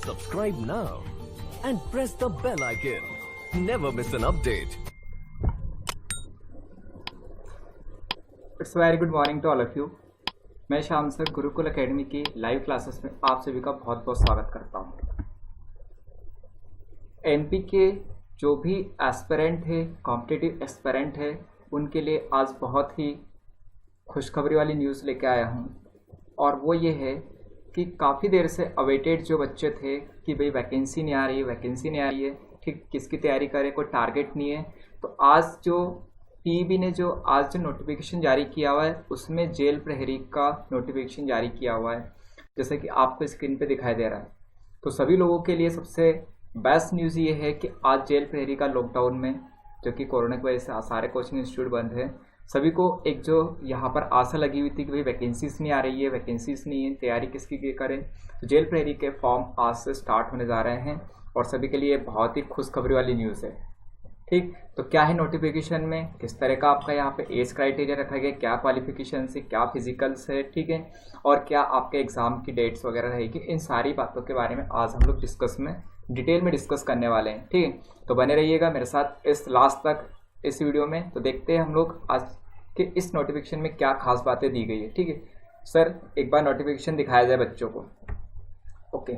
Subscribe now and press the bell icon. Never miss an update. It's very good morning to all of you. मैं शाम से Gurukul academy की live classes में आप सभी का बहुत बहुत स्वागत करता हूँ। एमपी के जो भी एस्पिरेंट है, कॉम्पिटिटिव एस्पिरेंट है, उनके लिए आज बहुत ही खुशखबरी वाली न्यूज़ लेके आया हूँ। और वो ये है कि काफ़ी देर से अवेटेड जो बच्चे थे कि भाई वैकेंसी नहीं आ रही है, वैकेंसी नहीं आ रही है, ठीक किसकी तैयारी करें, कोई टारगेट नहीं है। तो आज जो पीईबी ने जो आज जो नोटिफिकेशन जारी किया हुआ है उसमें जेल प्रहरी का नोटिफिकेशन जारी किया हुआ है, जैसे कि आपको स्क्रीन पे दिखाई दे रहा है। तो सभी लोगों के लिए सबसे बेस्ट न्यूज़ ये है कि आज जेल प्रहरी का लॉकडाउन में, जो कि कोरोना की वजह से सारे कोचिंग इंस्टीट्यूट बंद है, सभी को एक जो यहाँ पर आशा लगी हुई थी कि भाई वैकेंसीज नहीं आ रही है, वैकेंसीज नहीं है, तैयारी किसकी करें, तो जेल प्रहरी के फॉर्म आज से स्टार्ट होने जा रहे हैं और सभी के लिए बहुत ही खुशखबरी वाली न्यूज़ है। ठीक, तो क्या है नोटिफिकेशन में, किस तरह का आपका यहाँ पे एज क्राइटेरिया रखा गया, क्या क्वालिफिकेशन से, क्या फिजिकल्स है, ठीक है, और क्या आपके एग्जाम की डेट्स वगैरह रहेगी, इन सारी बातों के बारे में आज हम लोग डिटेल में डिस्कस करने वाले हैं। ठीक है, तो बने रहिएगा मेरे साथ इस लास्ट तक इस वीडियो में। तो देखते हैं हम लोग आज के इस नोटिफिकेशन में क्या खास बातें दी गई है। ठीक है सर, एक बार नोटिफिकेशन दिखाया जाए बच्चों को। ओके,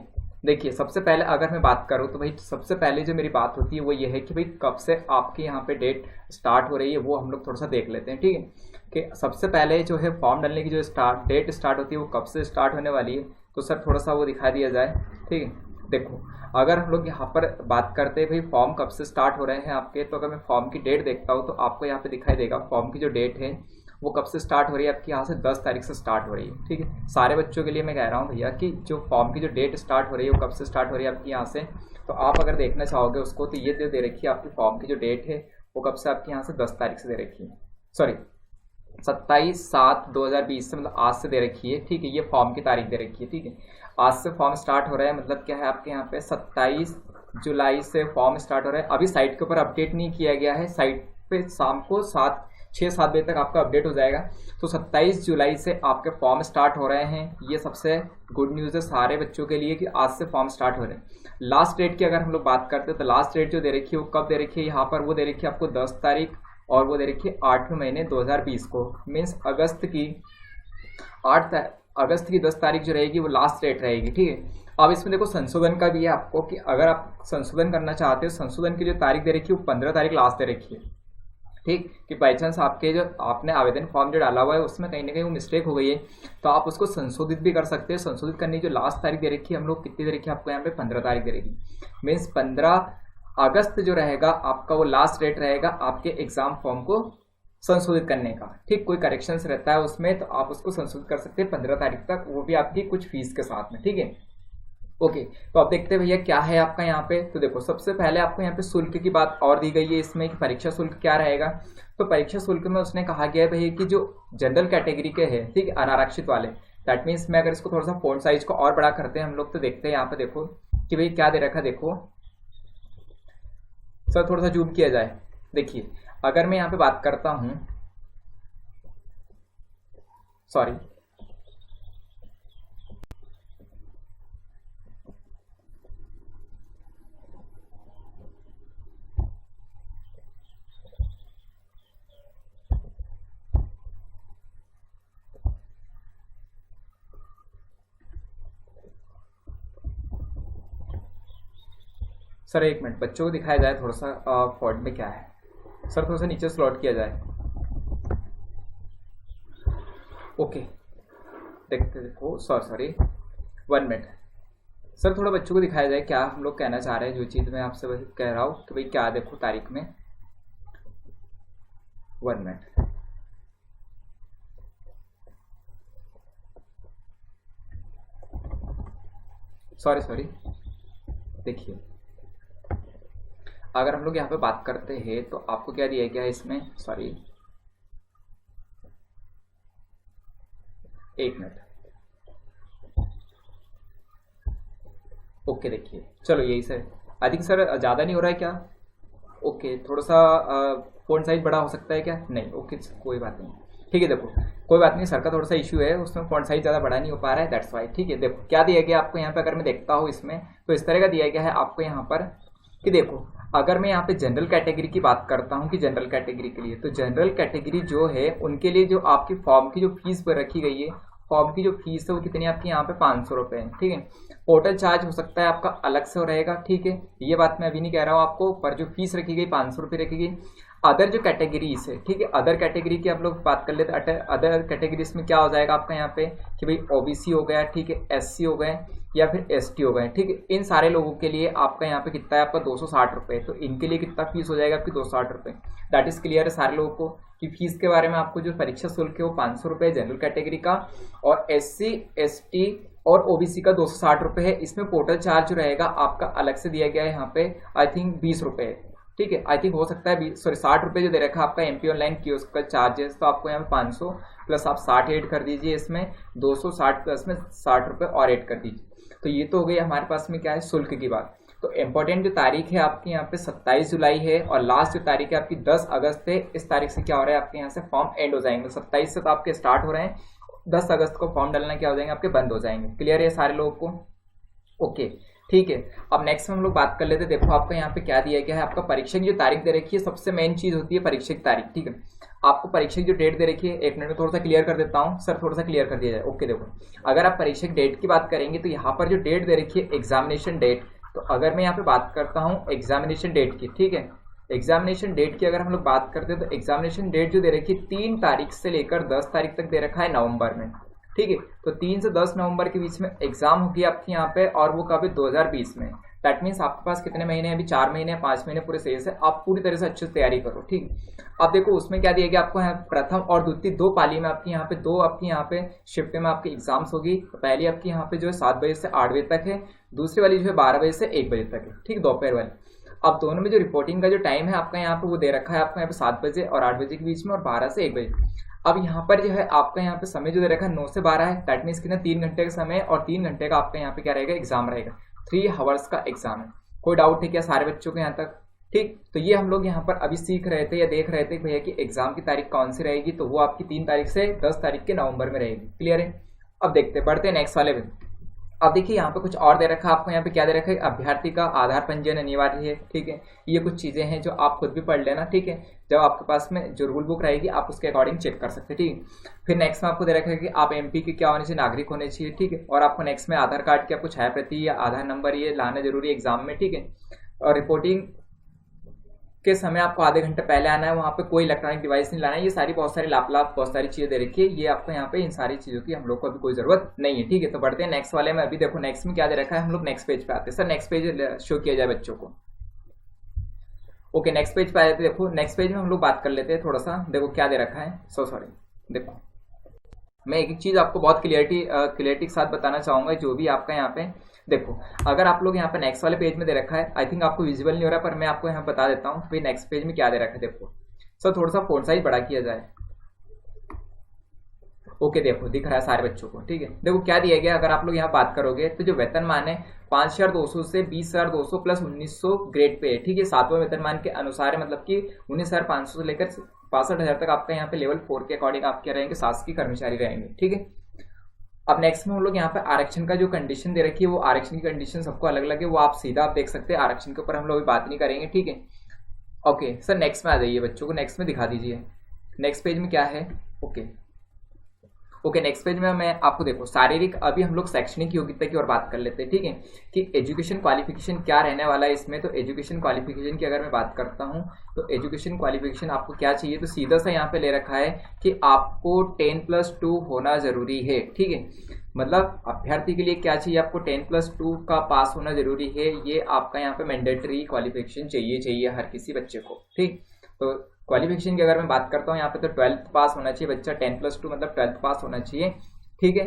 देखिए सबसे पहले अगर मैं बात करूँ तो भाई सबसे पहले जो मेरी बात होती है वो ये है कि भाई कब से आपके यहाँ पे डेट स्टार्ट हो रही है वो हम लोग थोड़ा सा देख लेते हैं। ठीक है, कि सबसे पहले जो है फॉर्म डालने की जो डेट स्टार्ट होती है वो कब से स्टार्ट होने वाली है, तो सर थोड़ा सा वो दिखा दिया जाए। ठीक है, देखो अगर हम लोग यहाँ पर बात करते हैं भाई फॉर्म कब से स्टार्ट हो रहे हैं आपके, तो अगर मैं फॉर्म की डेट देखता हूँ तो आपको यहाँ पे दिखाई देगा फॉर्म की जो डेट है वो कब से स्टार्ट हो रही है, आपकी यहाँ से 10 तारीख से स्टार्ट हो रही है। ठीक है, सारे बच्चों के लिए मैं कह रहा हूँ भैया कि जो फॉर्म की जो डेट स्टार्ट हो रही है वो कब से स्टार्ट हो रही है आपकी यहाँ से, तो आप अगर देखना चाहोगे उसको तो ये दे रखी है आपकी फॉर्म की जो डेट है वो कब से आपकी यहाँ से 10 तारीख से दे रखी है, सॉरी 27/7/2020 से, मतलब आज से दे रखी है। ठीक है, ये फॉर्म की तारीख दे रखी है। ठीक है, आज से फॉर्म स्टार्ट हो रहा है, मतलब क्या है आपके यहाँ पे 27 जुलाई से फॉर्म स्टार्ट हो रहा है। अभी साइट के ऊपर अपडेट नहीं किया गया है, साइट पे शाम को 6-7 बजे तक आपका अपडेट हो जाएगा। तो 27 जुलाई से आपके फॉर्म स्टार्ट हो रहे हैं, ये सबसे गुड न्यूज़ है सारे बच्चों के लिए कि आज से फॉर्म स्टार्ट हो रहे हैं। लास्ट डेट की अगर हम लोग बात करते हैं तो लास्ट डेट जो दे रखी है वो कब दे रखी है यहाँ पर, वो दे रखी है आपको 10 तारीख और वो दे रखी है 8वें महीने 2020 को, मीन्स अगस्त की 10 तारीख जो रहेगी वो लास्ट डेट रहेगी। ठीक है, अब इसमें देखो संशोधन का भी है आपको कि अगर आप संशोधन करना चाहते हो, संशोधन की जो तारीख दे रखी है वो 15 तारीख लास्ट दे रखी है। ठीक, कि बाई चांस आपके जो आपने आवेदन फॉर्म जो डाला हुआ है उसमें कहीं ना कहीं वो मिस्टेक हो गई है तो आप उसको संशोधित भी कर सकते हैं। संशोधित करने की जो लास्ट तारीख दे रखी है हम लोग कितनी दे रखी है आपको यहाँ पे 15 तारीख दे रखी, मीन्स 15 अगस्त जो रहेगा आपका वो लास्ट डेट रहेगा आपके एग्जाम फॉर्म को संशोधित करने का। ठीक, कोई करेक्शंस रहता है उसमें तो आप उसको संशोधित कर सकते हैं 15 तारीख तक, वो भी आपकी कुछ फीस के साथ में। ठीक है, ओके, तो आप देखते हैं भैया क्या है आपका यहाँ पे। तो देखो सबसे पहले आपको यहाँ पे शुल्क की बात और दी गई है इसमें कि परीक्षा शुल्क क्या रहेगा। तो परीक्षा शुल्क में उसने कहा गया है भैया कि जो जनरल कैटेगरी के हैं, ठीक, अनारक्षित वाले, दैट मीन्स मैं अगर इसको थोड़ा सा फोन साइज को और बड़ा करते हैं हम लोग तो देखते हैं यहाँ पे देखो कि भाई क्या दे रखा है। देखो सर थोड़ा सा जूम किया जाए, देखिए अगर मैं यहाँ पे बात करता हूँ, सॉरी सर एक मिनट, बच्चों को दिखाया जाए थोड़ा सा फॉन्ट में क्या है, सर थोड़ा सा नीचे स्लॉट किया जाए। ओके, देखो सॉरी 1 मिनट, सर थोड़ा बच्चों को दिखाया जाए क्या हम लोग कहना चाह रहे हैं, जो चीज़ मैं आपसे कह रहा हूँ कि भाई क्या देखो तारीख में। 1 मिनट, सॉरी देखिए अगर हम लोग यहाँ पे बात करते हैं तो आपको क्या दिया गया है इसमें, सॉरी 1 मिनट, ओके देखिए चलो यही सर, आई थिंक सर ज़्यादा नहीं हो रहा है क्या, ओके थोड़ा सा फोन साइज बड़ा हो सकता है क्या, नहीं, ओके कोई बात नहीं। ठीक है, देखो कोई बात नहीं, सर का थोड़ा सा इशू है, उसमें फॉन्ट साइज ज़्यादा बड़ा नहीं हो पा रहा है, दैट्स वाई। ठीक है, देखो क्या दिया गया आपको यहाँ पे, अगर मैं देखता हूँ इसमें तो इस तरह का दिया गया है आपको यहाँ पर कि देखो, अगर मैं यहाँ पे जनरल कैटेगरी की बात करता हूँ कि जनरल कैटेगरी के लिए, तो जनरल कैटेगरी जो है उनके लिए जो आपकी फॉर्म की जो फीस पर रखी गई है, फॉर्म की जो फीस है वो कितनी आपकी यहाँ पे 500 रुपये है। ठीक है, पोर्टल चार्ज हो सकता है आपका अलग से रहेगा। ठीक है, ये बात मैं अभी नहीं कह रहा हूँ आपको, पर जो फीस रखी गई 500 रुपये रखी गई। अदर जो कैटेगरीज है, ठीक है, अदर कैटेगरी की आप लोग बात कर लेते हैं। अदर कैटेगरीज में क्या हो जाएगा आपका यहाँ पे कि भाई ओबीसी हो गया, ठीक है, एससी हो गए या फिर एसटी हो गए। ठीक है, इन सारे लोगों के लिए आपका यहाँ पे कितना है आपका 260 रुपये, तो इनके लिए कितना फीस हो जाएगा आपकी 260 रुपये। दैट इज क्लियर है सारे लोगों को कि फीस के बारे में। आपको जो परीक्षा शुल्क है वो 500 रुपये जनरल कैटेगरी का, और एससी एसटी और ओबीसी का 260 रुपये है। इसमें पोर्टल चार्ज जो रहेगा आपका अलग से दिया गया है यहाँ पे, आई थिंक 20 रुपये। ठीक है, आई थिंक हो सकता है 60 रुपये जो दे रखा है आपका एमपी ऑनलाइन कियोस्क का चार्जेस, तो आपको यहाँ पे 500 प्लस आप 60 ऐड कर दीजिए, इसमें 260 प्लस में 60 रुपये और ऐड कर दीजिए। तो ये तो हो गई हमारे पास में क्या है शुल्क की बात। तो इम्पोर्टेंट जो तारीख है आपकी यहाँ पे 27 जुलाई है, और लास्ट जो तारीख है आपकी 10 अगस्त है। इस तारीख से क्या हो रहा है आपके यहाँ से फॉर्म एंड हो जाएंगे, 27 से तो आपके स्टार्ट हो रहे हैं, 10 अगस्त को फॉर्म डालना क्या हो जाएंगे आपके बंद हो जाएंगे। क्लियर है सारे लोगों को? ओके, ठीक है। अब नेक्स्ट में हम लोग बात कर लेते हैं। देखो आपका यहाँ पे क्या दिया गया है, आपका परीक्षा की जो तारीख दे रखी है, सबसे मेन चीज होती है परीक्षा की तारीख। ठीक है, आपको परीक्षा की जो डेट दे रखी है, एक मिनट में थोड़ा सा क्लियर कर देता हूँ सर, थोड़ा सा क्लियर कर दिया जाए। ओके, देखो अगर आप परीक्षा की डेट की बात करेंगे तो यहाँ पर जो डेट दे रखी है एग्जामिनेशन डेट, तो अगर मैं यहाँ पे बात करता हूँ एग्जामिनेशन डेट की, ठीक है, एग्जामिनेशन डेट की अगर हम लोग बात करते हैं तो एग्जामिनेशन डेट जो दे रखी है 3 तारीख से लेकर 10 तारीख तक दे रखा है नवंबर में। ठीक है, तो 3 से 10 नवंबर के बीच में एग्जाम होगी आपकी यहाँ पे, और वो कभी 2020 में। दैट मीन्स आपके पास कितने महीने हैं अभी, 4 महीने 5 महीने पूरे शेष है। आप पूरी तरह से अच्छे से तैयारी करो। ठीक, अब देखो उसमें क्या दिया गया आपको यहाँ प्रथम और द्वितीय 2 पाली में आपकी यहाँ पे 2 आपकी यहाँ पे शिफ्ट में आपकी एग्जाम्स होगी। तो पहली आपकी यहाँ पे जो है 7 बजे से 8 बजे तक है, दूसरी वाली जो है 12 बजे से 1 बजे तक है। ठीक, दोपहर वाली। अब दोनों में जो रिपोर्टिंग का जो टाइम है आपका यहाँ पे वो दे रखा है आपका यहाँ पे 7 बजे और 8 बजे के बीच में, और 12 से 1 बजे। अब यहाँ पर जो है आपका यहाँ पे समय जो दे रखा है 9 से 12 है। दैट मीन्स कितना 3 घंटे का समय, और 3 घंटे का आपका यहाँ पे क्या रहेगा एग्जाम रहेगा, 3 आवर्स का एग्जाम है। कोई डाउट है क्या सारे बच्चों को यहाँ तक? ठीक, तो ये हम लोग यहाँ पर अभी सीख रहे थे या देख रहे थे भैया कि एग्जाम की तारीख कौन सी रहेगी, तो वो आपकी 3 तारीख से 10 तारीख के नवंबर में रहेगी। क्लियर है? अब देखते बढ़ते हैं नेक्स्ट वाले में। अब देखिए यहाँ पे कुछ और दे रखा है आपको, यहाँ पे क्या दे रखा है, अभ्यर्थी का आधार पंजीयन अनिवार्य है। ठीक है, ये कुछ चीजें हैं जो आप खुद भी पढ़ लेना। ठीक है, जब आपके पास में जो रूल बुक रहेगी आप उसके अकॉर्डिंग चेक कर सकते हैं। ठीक, फिर नेक्स्ट में आपको दे रखा है कि आप एमपी के क्या होने चाहिए, नागरिक होने चाहिए। ठीक है, और आपको नेक्स्ट में आधार कार्ड की आपको छाया प्रति या आधार नंबर ये लाना जरूरी है एग्जाम में। ठीक है, और रिपोर्टिंग के समय आपको आधे घंटे पहले आना है, वहाँ पे कोई इलेक्ट्रॉनिक डिवाइस नहीं लाना है। ये सारी बहुत सारी लाभ बहुत सारी चीजें दे रखी है, ये आपको यहाँ पे इन सारी चीजों की हम लोग को अभी कोई जरूरत नहीं है। ठीक है, तो बढ़ते हैं नेक्स्ट वाले में। अभी देखो नेक्स्ट में क्या दे रखा है, हम लोग नेक्स्ट पेज पे आते हैं। सर नेक्स्ट पेज शो किया जाए बच्चों को। ओके, नेक्स्ट पेज पे आए थे। देखो नेक्स्ट पेज में हम लोग बात कर लेते हैं थोड़ा सा। देखो क्या दे रखा है, सॉरी, देखो मैं एक चीज आपको बहुत क्लियरिटी के साथ बताना चाहूंगा, जो भी आपका यहाँ पे देखो, अगर आप लोग यहाँ पे नेक्स्ट वाले पेज में दे रखा है, आई थिंक आपको विजिबल नहीं हो रहा, पर मैं आपको यहाँ बता देता हूँ भाई नेक्स्ट पेज में क्या दे रखा है। देखो सर थोड़ा सा फोन साइज बड़ा किया जाए। ओके, देखो दिख रहा है सारे बच्चों को। ठीक है, देखो क्या दिया गया, अगर आप लोग यहाँ बात करोगे तो जो वेतनमान है 5,200 से 20,200 प्लस 1,900 ग्रेड पे है। ठीक है, 7वें वेतनमान के अनुसार है, मतलब कि 19,500 से लेकर 65,000 तक आपका यहाँ पे लेवल 4 के अकॉर्डिंग आप क्या रहेंगे, शासकीय कर्मचारी रहेंगे। ठीक है, अब नेक्स्ट में हम लोग यहाँ पे आरक्षण का जो कंडीशन दे रखी है, वो आरक्षण की कंडीशन सबको अलग अलग है, वो आप सीधा आप देख सकते हैं। आरक्षण के ऊपर हम लोग अभी बात नहीं करेंगे। ठीक है, ओके सर नेक्स्ट में आ जाइए, बच्चों को नेक्स्ट में दिखा दीजिए। नेक्स्ट पेज में क्या है, ओके नेक्स्ट पेज में मैं आपको देखो शारीरिक, अभी हम लोग शैक्षणिक योग्यता की ओर बात कर लेते हैं। ठीक है, कि एजुकेशन क्वालिफिकेशन क्या रहने वाला है इसमें। तो एजुकेशन क्वालिफिकेशन की अगर मैं बात करता हूं तो एजुकेशन क्वालिफिकेशन आपको क्या चाहिए, तो सीधा सा यहाँ पे ले रखा है कि आपको 10+2 होना जरूरी है। ठीक है, मतलब अभ्यर्थी के लिए क्या चाहिए, आपको 10+2 का पास होना जरूरी है। ये आपका यहाँ पे मैंडेटरी क्वालिफिकेशन चाहिए हर किसी बच्चे को। ठीक, तो क्वालिफिकेशन की अगर मैं बात करता हूँ यहाँ पे तो 12th पास होना चाहिए बच्चा, 10+2 मतलब 12th पास होना चाहिए। ठीक है,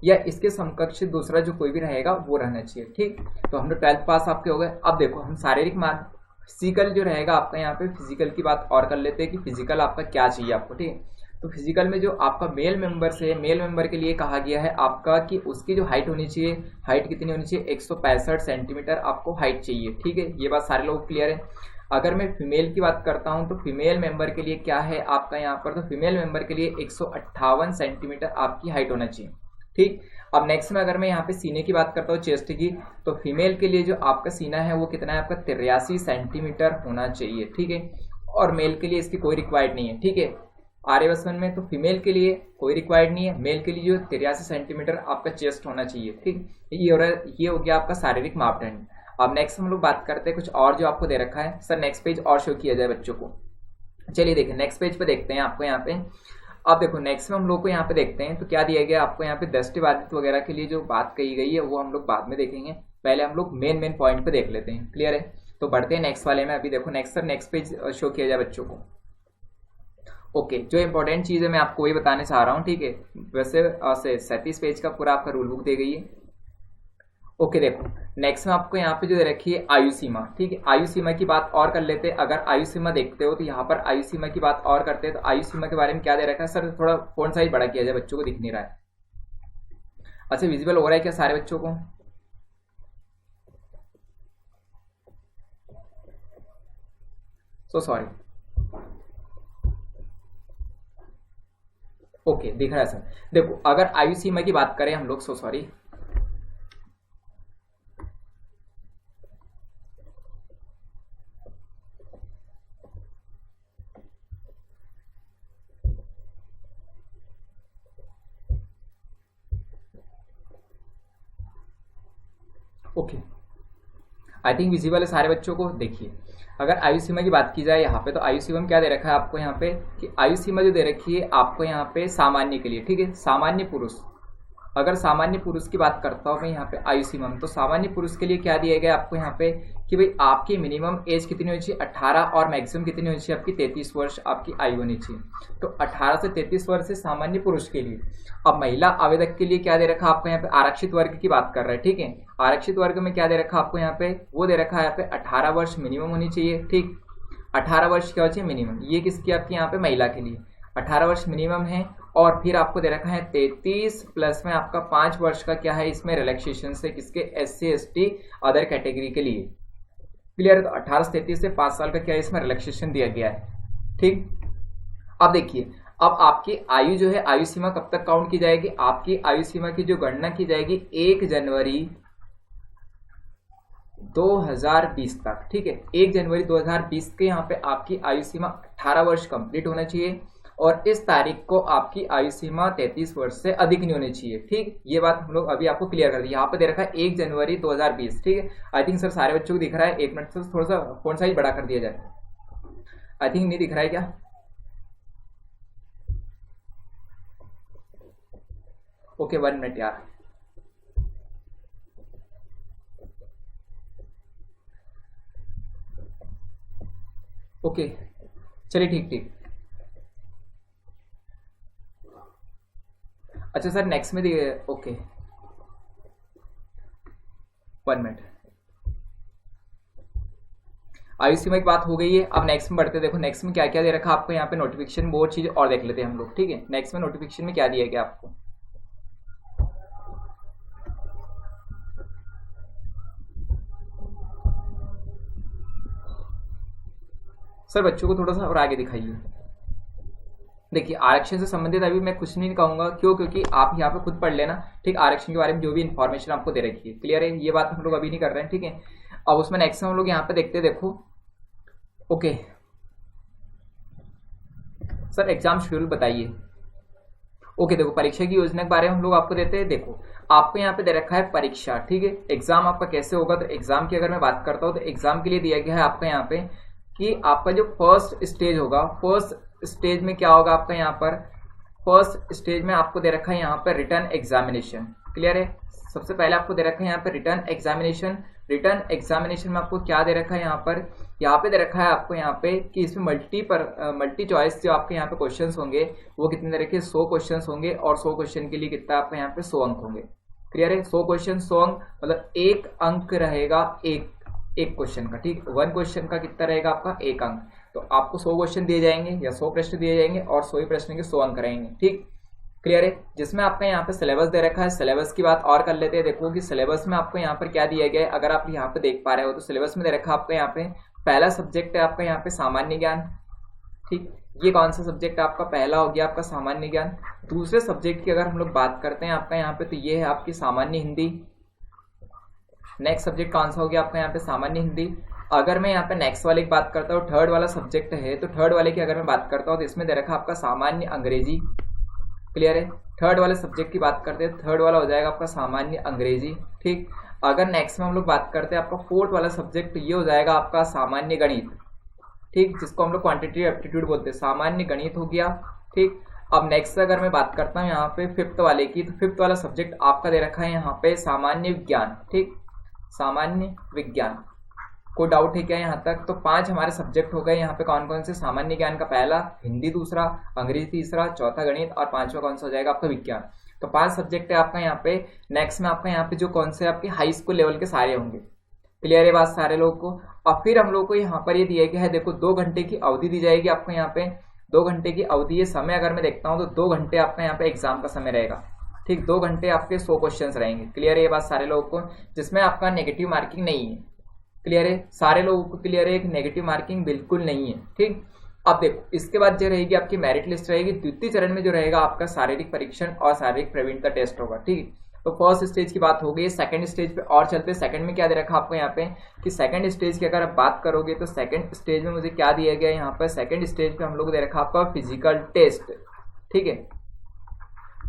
या इसके समकक्ष दूसरा जो कोई भी रहेगा वो रहना चाहिए। ठीक, तो हम लोग 12th पास आपके हो गए। अब देखो हम शारीरिक मान फिजिकल जो रहेगा आपका यहाँ पे, फिजिकल की बात और कर लेते हैं कि फिजिकल आपका क्या चाहिए आपको। ठीक, तो फिजिकल में जो आपका मेल मेंबर है, मेल मेंबर के लिए कहा गया है आपका कि उसकी जो हाइट होनी चाहिए, हाइट कितनी होनी चाहिए, 165 सेंटीमीटर आपको हाइट चाहिए। ठीक है, ये बात सारे लोग क्लियर है। अगर मैं फीमेल की बात करता हूँ तो फीमेल मेंबर के लिए क्या है आपका यहाँ पर, तो फीमेल मेंबर के लिए 158 सेंटीमीटर आपकी हाइट होना चाहिए। ठीक, अब नेक्स्ट में अगर मैं यहाँ पे सीने की बात करता हूँ चेस्ट की, तो फीमेल के लिए जो आपका सीना है वो कितना है आपका 83 सेंटीमीटर होना चाहिए। ठीक है, और मेल के लिए इसकी कोई रिक्वायर्ड नहीं है। ठीक है, आर्यभट्ट में तो फीमेल के लिए कोई रिक्वायर्ड नहीं है, मेल के लिए जो 83 सेंटीमीटर आपका चेस्ट होना चाहिए। ठीक, ये हो गया आपका शारीरिक मापदंड। अब नेक्स्ट हम लोग बात करते हैं कुछ और जो आपको दे रखा है। सर नेक्स्ट पेज और शो किया जाए बच्चों को। चलिए देखें नेक्स्ट पेज पे देखते हैं आपको यहाँ पे। अब देखो नेक्स्ट में हम लोग को यहाँ पे देखते हैं तो क्या दिया गया आपको यहाँ पे दृष्टिबाधित वगैरह के लिए जो बात कही गई है वो हम लोग बाद में देखेंगे, पहले हम लोग मेन पॉइंट पे देख लेते हैं। क्लियर है, तो बढ़ते हैं नेक्स्ट वाले में। अभी देखो नेक्स्ट पेज शो किया जाए बच्चों को। ओके, जो इंपॉर्टेंट चीज़ है मैं आपको वही बताने चाह रहा हूँ। ठीक है, वैसे 37 पेज का पूरा आपका रूल बुक दी गई है। ओके, देखो नेक्स्ट में आपको यहाँ पे जो दे रखी है आयु सीमा। ठीक है, आयु सीमा की बात और कर लेते हैं। अगर आयु सीमा देखते हो तो यहाँ पर आयु सीमा की बात और करते हैं तो आयु सीमा के बारे में क्या दे रखा है। सर थोड़ा फोन साइज बड़ा किया जाए, बच्चों को दिख नहीं रहा है। अच्छा, विजिबल हो रहा है क्या सारे बच्चों को? So sorry. ओके, दिख रहा है सर। देखो अगर आयु सीमा की बात करें हम लोग, so sorry, okay I think visible है सारे बच्चों को। देखिए अगर आयु सीमा की बात की जाए यहाँ पे, तो आयु सीमा में क्या दे रखा है आपको यहाँ पे कि आयु सीमा जो दे रखी है आपको यहाँ पे सामान्य के लिए। ठीक है, सामान्य पुरुष, अगर सामान्य पुरुष की बात करता हूँ मैं यहाँ पे आयु सीमा में, तो सामान्य पुरुष के लिए क्या दिया गया आपको यहाँ पे कि भाई आपकी मिनिमम एज कितनी होनी चाहिए 18 और मैक्सिमम कितनी होनी चाहिए आपकी 33 वर्ष आपकी आयु होनी चाहिए। तो 18 से 33 वर्ष से सामान्य पुरुष के लिए। अब महिला आवेदक के लिए क्या दे रखा आपको यहाँ पे, आरक्षित वर्ग की बात कर रहे हैं। ठीक है, आरक्षित वर्ग में क्या दे रखा आपको यहाँ पे, वो दे रखा है यहाँ पे 18 वर्ष मिनिमम होनी चाहिए। ठीक, 18 वर्ष क्या होनी चाहिए मिनिमम, ये किसकी आपकी यहाँ पे महिला के लिए 18 वर्ष मिनिमम है। और फिर आपको दे रखा है 33 प्लस में आपका 5 वर्ष का क्या है इसमें रिलैक्सेशन से किसके, SC ST अदर कैटेगरी के लिए। क्लियर है, तो 18 से 33 से 5 साल का क्या है इसमें रिलैक्सेशन दिया गया है। ठीक, अब देखिए अब आपकी आयु जो है आयु सीमा कब तक काउंट की जाएगी, आपकी आयु सीमा की जो गणना की जाएगी 1 जनवरी 2020 तक। ठीक है, 1 जनवरी 2020 के यहाँ पे आपकी आयु सीमा 18 वर्ष कंप्लीट होना चाहिए और इस तारीख को आपकी आयु सीमा 33 वर्ष से अधिक नहीं होनी चाहिए। ठीक, ये बात हम लोग अभी आपको क्लियर कर दी। यहाँ पे दे रखा है 1 जनवरी 2020। ठीक है, आई थिंक सर सारे बच्चों को दिख रहा है। 1 मिनट से थोड़ा सा फोन साइज बड़ा कर दिया जाए। आई थिंक नहीं दिख रहा है क्या? ओके 1 मिनट यार। ओके चलिए ठीक। अच्छा सर नेक्स्ट में दिए, ओके 1 मिनट। आयु सीमा की बात हो गई है, अब नेक्स्ट में बढ़ते। देखो नेक्स्ट में क्या क्या दे रखा आपको यहाँ पे नोटिफिकेशन, बहुत चीज और देख लेते हैं हम लोग। ठीक है, नेक्स्ट में नोटिफिकेशन में क्या दिया गया आपको। सर बच्चों को थोड़ा सा और आगे दिखाइए। देखिए आरक्षण से संबंधित अभी मैं कुछ नहीं कहूंगा, क्यों, क्योंकि आप यहाँ पे खुद पढ़ लेना। ठीक, आरक्षण के बारे में जो भी इंफॉर्मेशन आपको दे रखी है। क्लियर है, ये बात हम लोग अभी नहीं कर रहे हैं। ठीक है, अब उसमें नेक्स्ट हम लोग यहाँ पे देखते हैं। देखो ओके सर एग्जाम शेड्यूल बताइए। ओके देखो परीक्षा की योजना के बारे में हम लोग आपको देते हैं। देखो आपको यहाँ पे दे रखा है परीक्षा। ठीक है, एग्जाम आपका कैसे होगा, तो एग्जाम की अगर मैं बात करता हूँ तो एग्जाम के लिए दिया गया है आपका यहाँ पे कि आपका जो फर्स्ट स्टेज होगा, फर्स्ट स्टेज में क्या होगा आपका यहाँ पर, फर्स्ट स्टेज में आपको दे रखा है यहाँ पर रिटर्न एग्जामिनेशन। क्लियर है, सबसे पहले आपको दे रखा है यहाँ पर रिटर्न एग्जामिनेशन। रिटर्न एग्जामिनेशन में आपको क्या दे रखा है यहाँ पे दे रखा है आपको यहाँ पे कि इसमें मल्टी चॉइस जो आपके यहाँ पे क्वेश्चंस होंगे वो कितने तरह के 100 क्वेश्चंस होंगे और 100 क्वेश्चन के लिए कितना आपका यहाँ पे 100 अंक होंगे। क्लियर है, 100 क्वेश्चन 100 अंक मतलब 1 अंक रहेगा एक क्वेश्चन का। ठीक, 1 क्वेश्चन का कितना रहेगा आपका 1 अंक। तो आपको 100 क्वेश्चन दिए जाएंगे या 100 प्रश्न दिए जाएंगे और 100 ही प्रश्न के 100 अंक रहेंगे। ठीक, क्लियर है, जिसमें आपका यहाँ पे सिलेबस दे रखा है। सिलेबस की बात और कर लेते हैं। देखो कि सिलेबस में आपको यहाँ पर क्या दिया गया है, अगर आप यहाँ पे देख पा रहे हो तो सिलेबस में दे रखा है आपको यहाँ पे पहला सब्जेक्ट है आपका यहाँ पे सामान्य ज्ञान, ठीक, ये कौन सा सब्जेक्ट आपका पहला हो गया आपका सामान्य ज्ञान। दूसरे सब्जेक्ट की अगर हम लोग बात करते हैं आपका यहाँ पे, तो ये है आपकी सामान्य हिंदी। नेक्स्ट सब्जेक्ट कौन सा हो गया आपका यहाँ पे सामान्य हिंदी। अगर मैं यहाँ पे नेक्स्ट वाले की बात करता हूँ, थर्ड वाला सब्जेक्ट है, तो थर्ड वाले की अगर मैं बात करता हूँ तो इसमें दे रखा आपका सामान्य अंग्रेजी। क्लियर है, थर्ड वाले सब्जेक्ट की बात करते हैं, थर्ड वाला हो जाएगा आपका सामान्य अंग्रेजी, ठीक। अगर नेक्स्ट में हम लोग बात करते हैं आपका फोर्थ वाला सब्जेक्ट, ये हो जाएगा आपका सामान्य गणित, ठीक, जिसको हम लोग क्वांटिटेटिव एप्टीट्यूड बोलते हैं, सामान्य गणित हो गया, ठीक। अब नेक्स्ट अगर मैं बात करता हूँ यहाँ पे फिफ्थ वाले की, तो फिफ्थ वाला सब्जेक्ट आपका दे रखा है यहाँ पे सामान्य विज्ञान, ठीक, सामान्य विज्ञान। कोई डाउट है क्या यहाँ तक? तो 5 हमारे सब्जेक्ट हो गए यहाँ पे, कौन कौन से? सामान्य ज्ञान का पहला, हिंदी दूसरा, अंग्रेजी तीसरा, चौथा गणित और पांचवा कौन सा हो जाएगा आपका विज्ञान। तो 5 सब्जेक्ट है आपका यहाँ पे। नेक्स्ट में आपका यहाँ पे जो कौन से आपके हाई स्कूल लेवल के सारे होंगे। क्लियर है बात सारे लोगों को? और फिर हम लोग को यहाँ पर ये दिया गया है, देखो 2 घंटे की अवधि दी जाएगी आपको यहाँ पे, 2 घंटे की अवधि। ये समय अगर मैं देखता हूँ तो 2 घंटे आपका यहाँ पे एग्जाम का समय रहेगा, ठीक, 2 घंटे आपके 100 क्वेश्चन रहेंगे। क्लियर है ये बात सारे लोगों को? जिसमें आपका नेगेटिव मार्किंग नहीं है। क्लियर है सारे लोगों को? क्लियर है, एक नेगेटिव मार्किंग बिल्कुल नहीं है, ठीक। अब देखो इसके बाद जो रहेगी आपकी मेरिट लिस्ट रहेगी। द्वितीय चरण में जो रहेगा आपका शारीरिक परीक्षण और शारीरिक प्रवीणता टेस्ट होगा, ठीक। तो फर्स्ट स्टेज की बात हो गई। सेकंड स्टेज पे और चलते हैं। सेकंड में क्या दे रखा आपको यहाँ पे कि सेकंड स्टेज की अगर आप बात करोगे तो सेकंड स्टेज में मुझे क्या दिया गया यहाँ पर? सेकंड स्टेज पे हम लोग दे रखा आपका फिजिकल टेस्ट, ठीक है,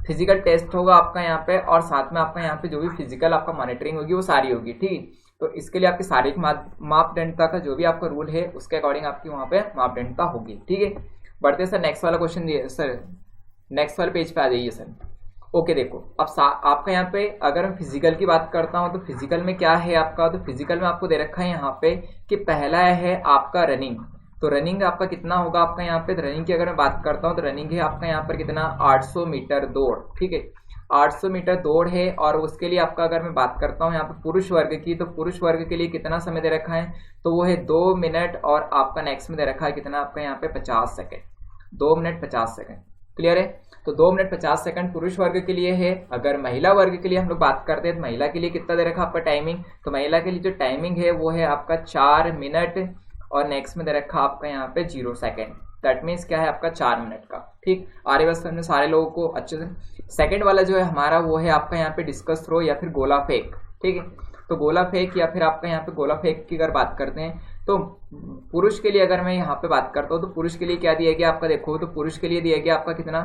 फिजिकल टेस्ट होगा आपका यहाँ पे, और साथ में आपका यहाँ पे जो भी फिजिकल आपका मॉनिटरिंग होगी वो सारी होगी, ठीक। तो इसके लिए आपकी शारीरिक मापदंडता का जो भी आपका रूल है उसके अकॉर्डिंग आपकी वहाँ पे मापदंडता होगी, ठीक है। बढ़ते सर नेक्स्ट वाला क्वेश्चन दिए सर, नेक्स्ट वाले पेज पे आ जाइए सर। ओके देखो अब आपका यहाँ पे अगर मैं फिजिकल की बात करता हूँ तो फिजिकल में क्या है आपका? तो फिजिकल में आपको दे रखा है यहाँ पे कि पहला है आपका रनिंग। तो रनिंग आपका कितना होगा आपका यहाँ पे? तो रनिंग की अगर मैं बात करता हूँ तो रनिंग है आपका यहाँ पर कितना? 800 मीटर दौड़, ठीक है, 800 मीटर दौड़ है। और उसके लिए आपका अगर मैं बात करता हूँ यहाँ पे पुरुष वर्ग की, तो पुरुष वर्ग के लिए कितना समय दे रखा है? तो वो है 2 मिनट, और आपका नेक्स्ट में दे रखा है कितना आपका यहाँ पे? 50 सेकेंड, 2 मिनट 50 सेकेंड। क्लियर है? तो 2 मिनट 50 सेकंड पुरुष वर्ग के लिए है। अगर महिला वर्ग के लिए हम लोग बात करते हैं तो महिला के लिए कितना दे रखा आपका टाइमिंग? तो महिला के लिए जो टाइमिंग है वो है आपका 4 मिनट, और नेक्स्ट में दे रखा आपका यहाँ पे 0 सेकेंड। दैट मीन्स क्या है आपका? 4 मिनट का, ठीक। आर्य बस हमने सारे लोगों को अच्छे से। सेकंड वाला जो है हमारा वो है आपका यहाँ पे डिस्कस थ्रो या फिर गोला फेंक, ठीक है। तो गोला फेंक या फिर आपका यहाँ पे गोला फेंक की अगर बात करते हैं तो पुरुष के लिए अगर मैं यहाँ पे बात करता हूँ तो पुरुष के लिए क्या दिया गया आपका? देखो तो पुरुष के लिए दिया गया आपका कितना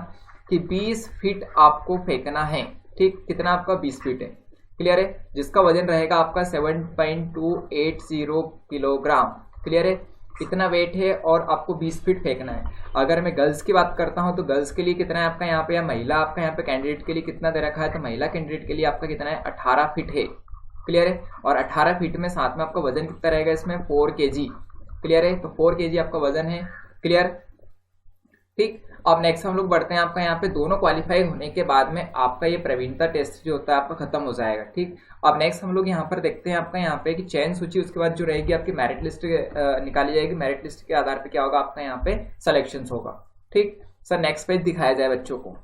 कि 20 फीट आपको फेंकना है, ठीक। कितना आपका? 20 फीट है। क्लियर है? जिसका वजन रहेगा आपका 7.280 किलोग्राम। क्लियर है? इतना वेट है और आपको 20 फीट फेंकना है। अगर मैं गर्ल्स की बात करता हूं तो गर्ल्स के लिए कितना है आपका यहाँ पे, या महिला आपका यहाँ पे कैंडिडेट के लिए कितना दे रखा है? तो महिला कैंडिडेट के लिए आपका कितना है? 18 फीट है। क्लियर है? और 18 फीट में साथ में आपका वजन कितना रहेगा इसमें? 4 kg। क्लियर है? तो 4 kg आपका वजन है। क्लियर, ठीक। अब नेक्स्ट हम लोग बढ़ते हैं आपका यहाँ पे दोनों क्वालिफाई होने के बाद में आपका ये प्रवीणता टेस्ट जो होता है आपका खत्म हो जाएगा, ठीक। अब नेक्स्ट हम लोग यहाँ पर देखते हैं आपका यहाँ पे कि चयन सूची, उसके बाद जो रहेगी आपकी मेरिट लिस्ट निकाली जाएगी। मेरिट लिस्ट के आधार पे क्या होगा आपका यहाँ पे? सिलेक्शन होगा, ठीक। सर नेक्स्ट पेज दिखाया जाए बच्चों को।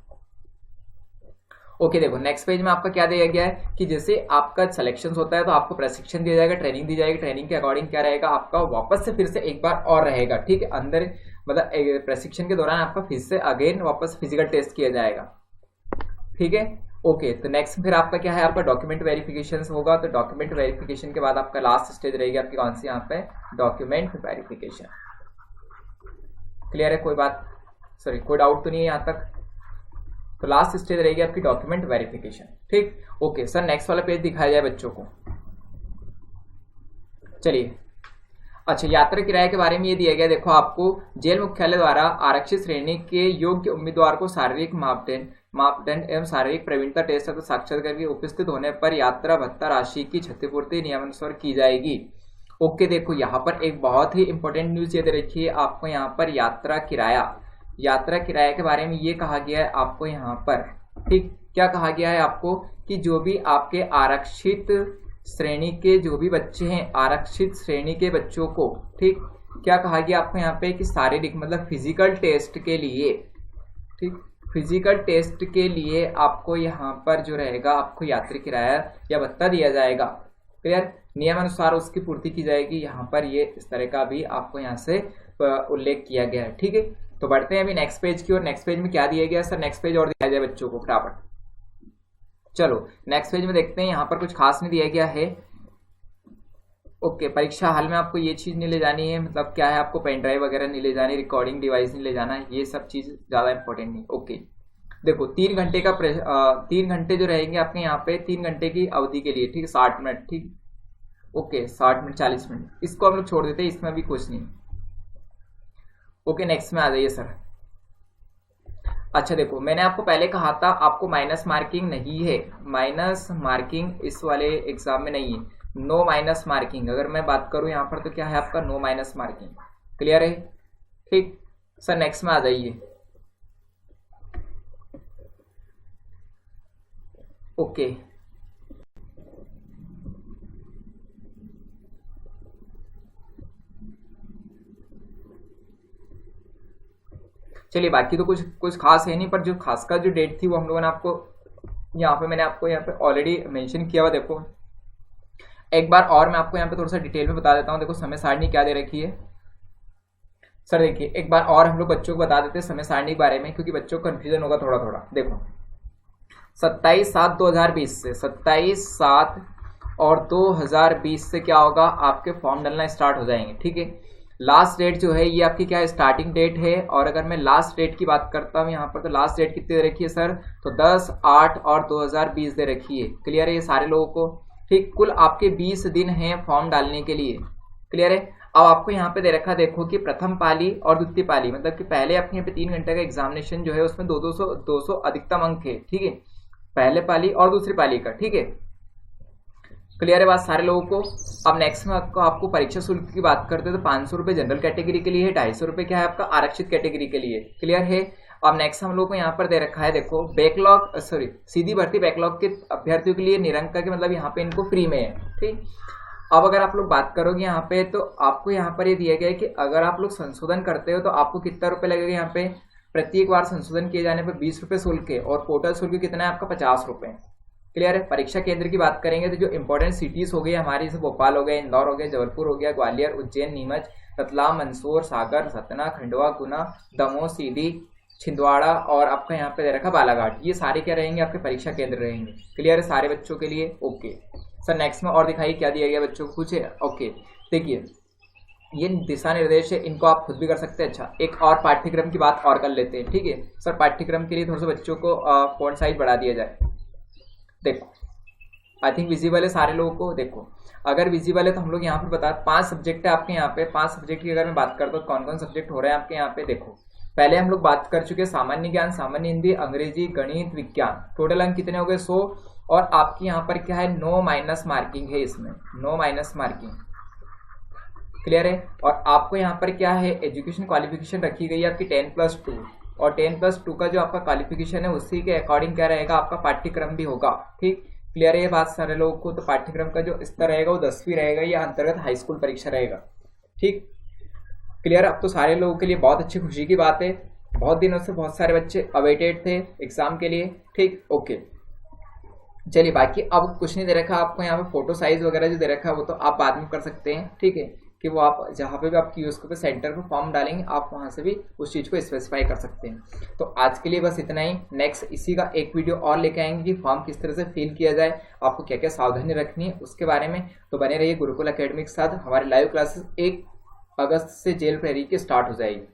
ओके देखो नेक्स्ट पेज में आपका क्या दिया गया है कि जैसे आपका सिलेक्शन होता है तो आपको प्रशिक्षण दिया जाएगा, ट्रेनिंग दी जाएगी। ट्रेनिंग के अकॉर्डिंग क्या रहेगा आपका? वापस से फिर से एक बार और रहेगा, ठीक है। अंदर मतलब प्रशिक्षण के दौरान आपका फिर से अगेन वापस फिजिकल टेस्ट किया जाएगा, ठीक है। ओके तो नेक्स्ट फिर आपका क्या है? आपका डॉक्यूमेंट वेरिफिकेशन होगा। तो डॉक्यूमेंट वेरिफिकेशन के बाद आपका लास्ट स्टेज रहेगी आपकी कौन सी? यहाँ पे डॉक्यूमेंट वेरिफिकेशन। क्लियर है? कोई बात सॉरी कोई डाउट तो नहीं है यहाँ तक? तो लास्ट स्टेज रहेगी आपकी डॉक्यूमेंट वेरिफिकेशन, ठीक। ओके सर नेक्स्ट वाला पेज दिखाया जाए बच्चों को। चलिए अच्छा, यात्रा किराए के बारे में ये दिया गया। देखो आपको जेल मुख्यालय द्वारा आरक्षित श्रेणी के योग्य उम्मीदवार को शारीरिक मापदंड एवं शारीरिक प्रवीणता टेस्ट तथा साक्षात्कार के उपस्थित होने पर यात्रा भत्ता राशि की क्षतिपूर्ति नियमानुसार की जाएगी। ओके देखो यहाँ पर एक बहुत ही इंपॉर्टेंट न्यूज ये दे रखी है आपको यहाँ पर यात्रा किराया के बारे में ये कहा गया है आपको यहाँ पर, ठीक। क्या कहा गया है आपको कि जो भी आपके आरक्षित श्रेणी के जो भी बच्चे हैं, आरक्षित श्रेणी के बच्चों को, ठीक, क्या कहा गया आपको यहाँ पे कि शारीरिक मतलब फिजिकल टेस्ट के लिए, ठीक, फिजिकल टेस्ट के लिए आपको यहाँ पर जो रहेगा आपको यात्री किराया या भत्ता दिया जाएगा। क्लियर? नियमानुसार उसकी पूर्ति की जाएगी। यहाँ पर ये इस तरह का भी आपको यहाँ से उल्लेख किया गया है। ठीक है, तो बढ़ते हैं अभी नेक्स्ट पेज की ओर। नेक्स्ट पेज में क्या दिया गया सर? नेक्स्ट पेज और दिया जाए बच्चों को फटाफट। चलो नेक्स्ट पेज में देखते हैं, यहाँ पर कुछ खास नहीं दिया गया है। ओके, परीक्षा हाल में आपको ये चीज़ नहीं ले जानी है, मतलब क्या है, आपको पेन ड्राइव वगैरह नहीं ले जानी, रिकॉर्डिंग डिवाइस नहीं ले जाना है, ये सब चीज़ ज़्यादा इंपॉर्टेंट नहीं। ओके, देखो 3 घंटे का 3 घंटे जो रहेंगे आपके यहाँ पे 3 घंटे की अवधि के लिए, ठीक है, 60 मिनट, ठीक। ओके, 60 मिनट 40 मिनट, इसको हम लोग छोड़ देते हैं, इसमें अभी कुछ नहीं। ओके, नेक्स्ट में आ जाइए सर। अच्छा देखो, मैंने आपको पहले कहा था आपको माइनस मार्किंग नहीं है, माइनस मार्किंग इस वाले एग्जाम में नहीं है, नो माइनस मार्किंग। अगर मैं बात करूं यहाँ पर तो क्या है आपका नो माइनस मार्किंग। क्लियर है? ठीक सर, नेक्स्ट में आ जाइए। ओके, चलिए बाकी तो कुछ खास है नहीं, पर जो खास का जो डेट थी वो हम लोगों ने आपको मैंने आपको यहाँ पे ऑलरेडी मेंशन किया हुआ। देखो एक बार और मैं आपको यहाँ पे थोड़ा सा डिटेल में बता देता हूँ। देखो समय सारणी क्या दे रखी है सर, देखिए एक बार और हम लोग बच्चों को बता देते हैं समय सारणी के बारे में, क्योंकि बच्चों को कन्फ्यूजन होगा थोड़ा थोड़ा। देखो 27/7/2020 से 27/7 और 2020 से क्या होगा, आपके फॉर्म डालना स्टार्ट हो जाएंगे। ठीक है, लास्ट डेट जो है ये आपकी क्या है, स्टार्टिंग डेट है। और अगर मैं लास्ट डेट की बात करता हूँ यहाँ पर, तो लास्ट डेट कितनी दे रखी है सर? तो 10/8 और 2020 दे रखी है। क्लियर है ये सारे लोगों को? ठीक, कुल आपके 20 दिन हैं फॉर्म डालने के लिए। क्लियर है? अब आपको यहाँ पे दे रखा, देखो कि प्रथम पाली और द्वितीय पाली, मतलब कि पहले आपके यहाँ पे 3 घंटे का एग्जामिनेशन जो है उसमें 200 अधिकतम अंक है। ठीक है, पहले पाली और दूसरी पाली का। ठीक है, क्लियर है बात सारे लोगों को? अब नेक्स्ट में आपको परीक्षा शुल्क की बात करते हैं तो 500 रुपये जनरल कैटेगरी के लिए है, 250 रुपये क्या है आपका आरक्षित कैटेगरी के लिए। क्लियर है? अब नेक्स्ट हम लोग को यहाँ पर दे रखा है, देखो बैकलॉग सीधी भर्ती बैकलॉग के अभ्यर्थियों के लिए निरंक के मतलब यहाँ पे इनको फ्री में है। ठीक, अब अगर आप लोग बात करोगे यहाँ पे तो आपको यहाँ पर ये दिया गया है कि अगर आप लोग संशोधन करते हो तो आपको कितना रुपये लगेगा। यहाँ पे प्रत्येक बार संशोधन किए जाने पर 20 रुपये शुल्क है और पोर्टल शुल्क कितना है आपका 50 रुपये। क्लियर है? परीक्षा केंद्र की बात करेंगे तो जो इंपॉर्टेंट सिटीज हो गई हमारी, जैसे भोपाल हो गया, इंदौर हो गया, जबलपुर हो गया, ग्वालियर, उज्जैन, नीमच, रतलाम, मंदसौर, सागर, सतना, खंडवा, गुना, दमोह, सीधी, छिंदवाड़ा और आपका यहाँ पे दे रखा बालाघाट, ये सारे क्या रहेंगे आपके परीक्षा केंद्र रहेंगे। क्लियर है सारे बच्चों के लिए? ओके सर, नेक्स्ट में और दिखाइए क्या दिया गया बच्चों को पूछे। ओके, देखिए ये दिशा निर्देश है, इनको आप खुद भी कर सकते हैं। अच्छा, एक और पाठ्यक्रम की बात और कर लेते हैं। ठीक है सर, पाठ्यक्रम के लिए थोड़ा सा बच्चों को फॉन्ट साइज बढ़ा दिया जाए। देखो आई थिंक विजिबल है सारे लोगों को। देखो अगर विजिबल है तो हम लोग यहाँ पर बता, 5 सब्जेक्ट है आपके यहाँ पे। 5 सब्जेक्ट की अगर मैं बात करता हूँ कौन कौन सब्जेक्ट हो रहे हैं आपके यहाँ पे, देखो पहले हम लोग बात कर चुके हैं सामान्य ज्ञान, सामान्य हिंदी, अंग्रेजी, गणित, विज्ञान। टोटल अंक कितने हो गए? 100। और आपकी यहाँ पर क्या है, नो माइनस मार्किंग है इसमें, नो माइनस मार्किंग। क्लियर है? और आपको यहाँ पर क्या है, एजुकेशन क्वालिफिकेशन रखी गई है आपकी 10+2, और 10+2 का जो आपका क्वालिफिकेशन है उसी के अकॉर्डिंग क्या रहेगा आपका पाठ्यक्रम भी होगा। ठीक, क्लियर है ये बात सारे लोगों को? तो पाठ्यक्रम का जो स्तर रहेगा वो 10वीं रहेगा, या अंतर्गत हाई स्कूल परीक्षा रहेगा। ठीक, क्लियर? अब तो सारे लोगों के लिए बहुत अच्छी खुशी की बात है, बहुत दिनों से बहुत सारे बच्चे अवेटेड थे एग्जाम के लिए। ठीक, ओके चलिए बाकी अब कुछ नहीं दे रखा आपको यहाँ पे, फोटो साइज वगैरह जो दे रखा है वो तो आप बाद में कर सकते हैं। ठीक है, कि वो आप जहाँ पे भी आप कियोस्क पे सेंटर पे फॉर्म डालेंगे आप वहाँ से भी उस चीज़ को स्पेसिफाई कर सकते हैं। तो आज के लिए बस इतना ही। नेक्स्ट इसी का एक वीडियो और लेके आएंगे कि फॉर्म किस तरह से फिल किया जाए, आपको क्या क्या सावधानी रखनी है उसके बारे में। तो बने रहिए गुरुकुल एकेडमी के साथ। हमारी लाइव क्लासेस 1 अगस्त से जेल प्रेरी की स्टार्ट हो जाएगी।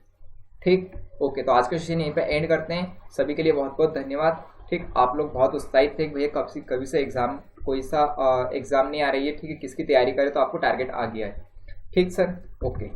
ठीक, ओके तो आज का सेशन यहीं पर एंड करते हैं। सभी के लिए बहुत बहुत धन्यवाद। ठीक, आप लोग बहुत उत्साहित थे भैया कभी से एग्जाम, कोई सा एग्जाम नहीं आ रही है। ठीक है, किसकी तैयारी करें तो आपको टारगेट आ गया है। ठीक सर, ओके।